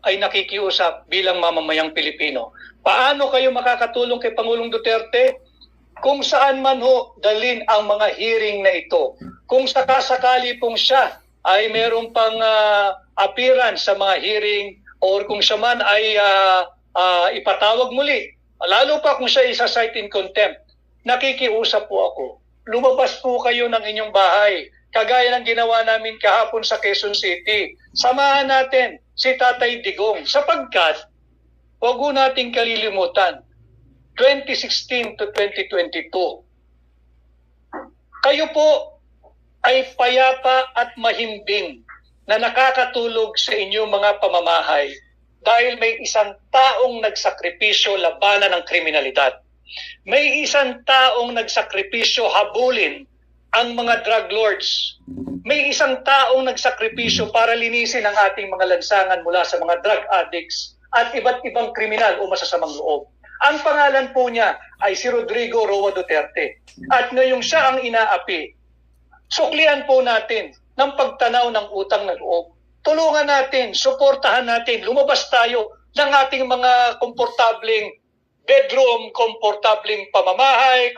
ay nakikiusap bilang mamamayang Pilipino. Paano kayo makakatulong kay Pangulong Duterte? Kung saan man ho dalin ang mga hearing na ito. Kung sakasakali pong siya ay meron pang appearance sa mga hearing or kung siya man ay ipatawag muli, lalo pa kung siya isa-cite in contempt, nakikiusap po ako. Lumabas po kayo ng inyong bahay, kagaya ng ginawa namin kahapon sa Quezon City. Samahan natin si Tatay Digong sapagkat huwag po nating kalilimutan 2016 to 2022. Kayo po ay payapa at mahimbing na nakakatulog sa inyong mga pamamahay dahil may isang taong nagsakripisyo labanan ng kriminalidad. May isang taong nagsakripisyo habulin ang mga drug lords. May isang taong nagsakripisyo para linisin ang ating mga lansangan mula sa mga drug addicts at iba't ibang kriminal o masasamang loob. Ang pangalan po niya ay si Rodrigo Roa Duterte. At ngayong siya ang inaapi, suklian po natin ng pagtanaw ng utang na loob. Tulungan natin, suportahan natin, lumabas tayo ng ating mga komportableng bedroom, komportableng pamamahay,